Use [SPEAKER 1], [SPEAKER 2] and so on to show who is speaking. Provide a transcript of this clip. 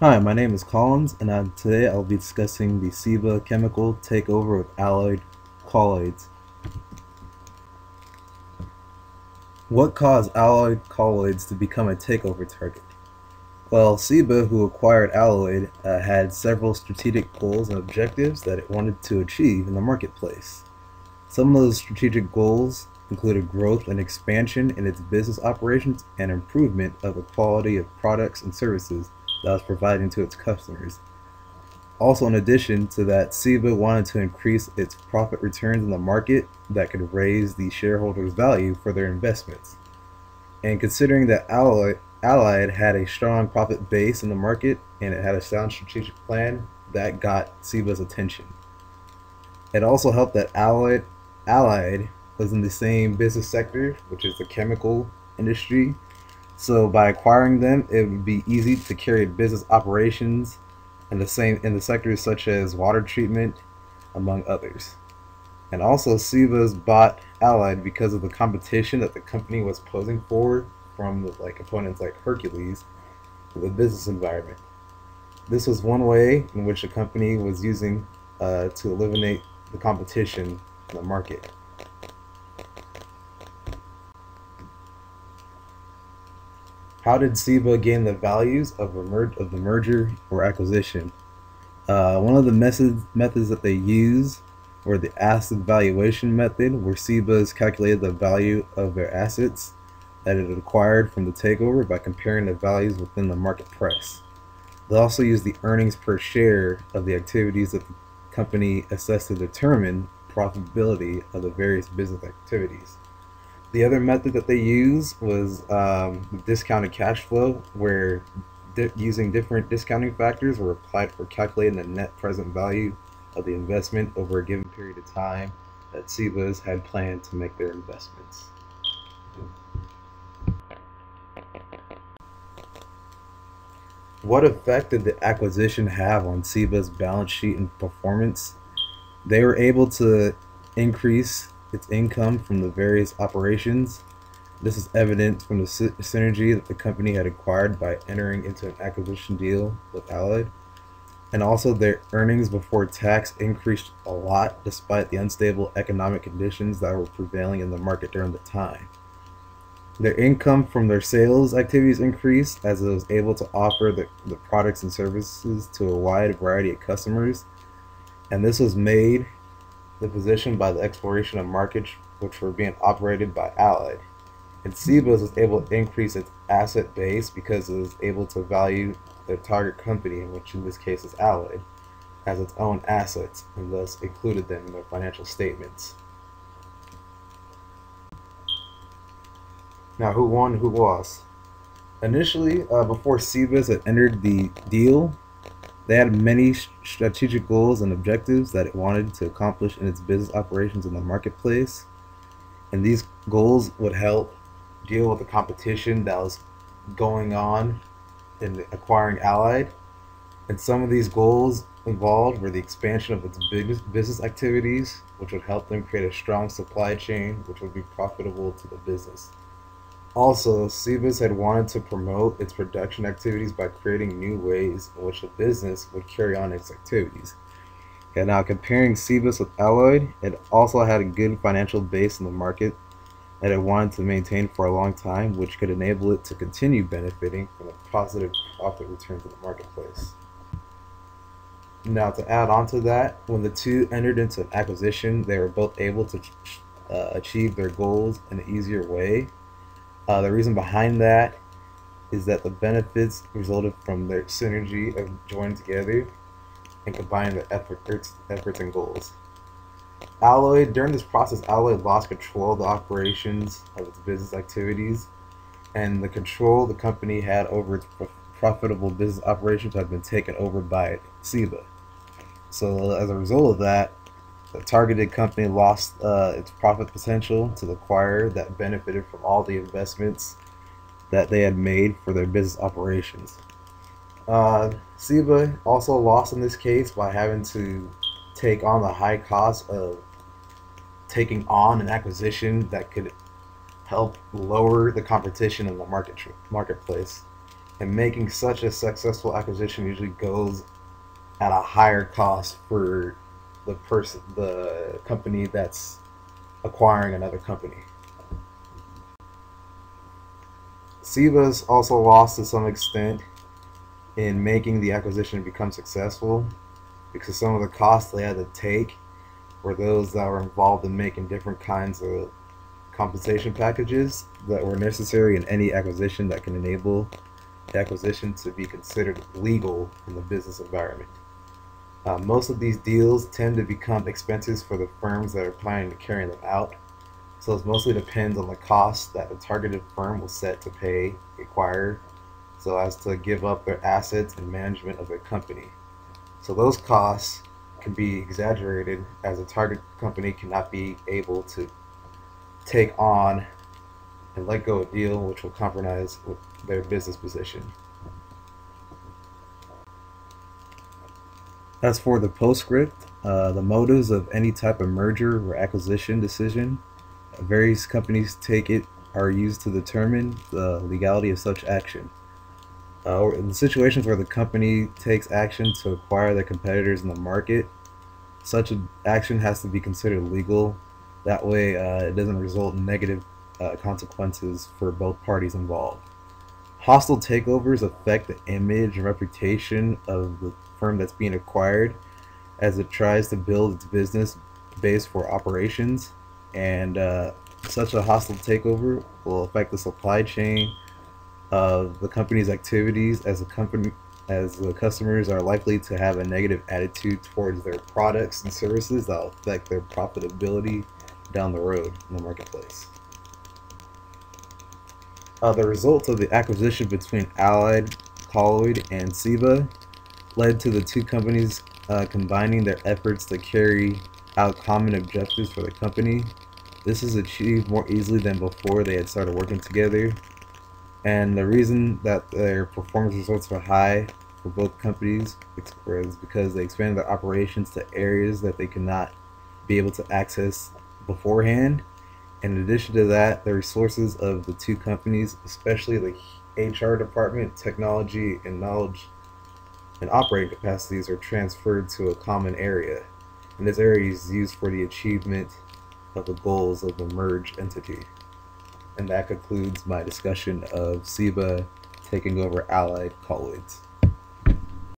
[SPEAKER 1] Hi, my name is Collins, and today I'll be discussing the Ciba chemical takeover with alloyed colloids. What caused alloyed colloids to become a takeover target? Well, Ciba, who acquired Alloyd, had several strategic goals and objectives that it wanted to achieve in the marketplace. Some of those strategic goals included growth and expansion in its business operations and improvement of the quality of products and services that it was providing to its customers. Also, in addition to that, Ciba wanted to increase its profit returns in the market that could raise the shareholders' value for their investments. And considering that Allied had a strong profit base in the market and it had a sound strategic plan, that got Ciba's attention. It also helped that Allied was in the same business sector, which is the chemical industry. So by acquiring them, it would be easy to carry business operations in the sectors such as water treatment, among others. And also, Ciba's bought Allied because of the competition that the company was posing for from opponents like Hercules for the business environment. This was one way in which the company was using to eliminate the competition in the market. How did Ciba gain the values of the merger or acquisition? One of the methods that they use were the asset valuation method, where Ciba's calculated the value of their assets that it had acquired from the takeover by comparing the values within the market price. They also use the earnings per share of the activities that the company assessed to determine profitability of the various business activities. The other method that they used was discounted cash flow, where using different discounting factors were applied for calculating the net present value of the investment over a given period of time that Cibas had planned to make their investments. What effect did the acquisition have on Ciba's balance sheet and performance? They were able to increase its income from the various operations. This is evident from the synergy that the company had acquired by entering into an acquisition deal with Allied. And also, their earnings before tax increased a lot despite the unstable economic conditions that were prevailing in the market during the time. Their income from their sales activities increased as it was able to offer the products and services to a wide variety of customers. And this was made the position by the exploration of markets which were being operated by Allied. And Ciba was able to increase its asset base because it was able to value their target company, which in this case is Allied, as its own assets, and thus included them in their financial statements. Now, who won, who lost? Initially, before Cibas had entered the deal, they had many strategic goals and objectives that it wanted to accomplish in its business operations in the marketplace. And these goals would help deal with the competition that was going on in acquiring Allied. And some of these goals involved were the expansion of its business activities, which would help them create a strong supply chain, which would be profitable to the business. Also, Cibas had wanted to promote its production activities by creating new ways in which the business would carry on its activities. Okay, now comparing Cibas with Alloyd, it also had a good financial base in the market that it wanted to maintain for a long time, which could enable it to continue benefiting from the positive profit returns in the marketplace. Now, to add on to that, when the two entered into an acquisition, they were both able to achieve their goals in an easier way. The reason behind that is that the benefits resulted from their synergy of joining together and combining their efforts and goals. During this process, Alloyd lost control of the operations of its business activities, and the control the company had over its profitable business operations had been taken over by Ciba. So as a result of that, the targeted company lost its profit potential to the acquirer that benefited from all the investments that they had made for their business operations. Ciba also lost in this case by having to take on the high cost of taking on an acquisition that could help lower the competition in the marketplace. And making such a successful acquisition usually goes at a higher cost for the company that's acquiring another company. Ciba's also lost to some extent in making the acquisition become successful because some of the costs they had to take were those that were involved in making different kinds of compensation packages that were necessary in any acquisition that can enable the acquisition to be considered legal in the business environment. Most of these deals tend to become expenses for the firms that are planning to carry them out, so it mostly depends on the cost that the targeted firm will set to pay the acquirer so as to give up their assets and management of their company. So those costs can be exaggerated as the target company cannot be able to take on and let go of a deal which will compromise their business position. As for the postscript, the motives of any type of merger or acquisition decision various companies take it are used to determine the legality of such action. In the situations where the company takes action to acquire their competitors in the market, such an action has to be considered legal. That way, it doesn't result in negative consequences for both parties involved. Hostile takeovers affect the image and reputation of the firm that's being acquired as it tries to build its business base for operations, and such a hostile takeover will affect the supply chain of the company's activities as the customers are likely to have a negative attitude towards their products and services that will affect their profitability down the road in the marketplace. The results of the acquisition between Allied, Colloid, and Ciba led to the two companies combining their efforts to carry out common objectives for the company. This is achieved more easily than before they had started working together, and the reason that their performance results were high for both companies is because they expanded their operations to areas that they could not be able to access beforehand. In addition to that, the resources of the two companies, especially the HR department, technology, and knowledge and operating capacities, are transferred to a common area. And this area is used for the achievement of the goals of the merged entity. And that concludes my discussion of Ciba taking over Allied Colloids.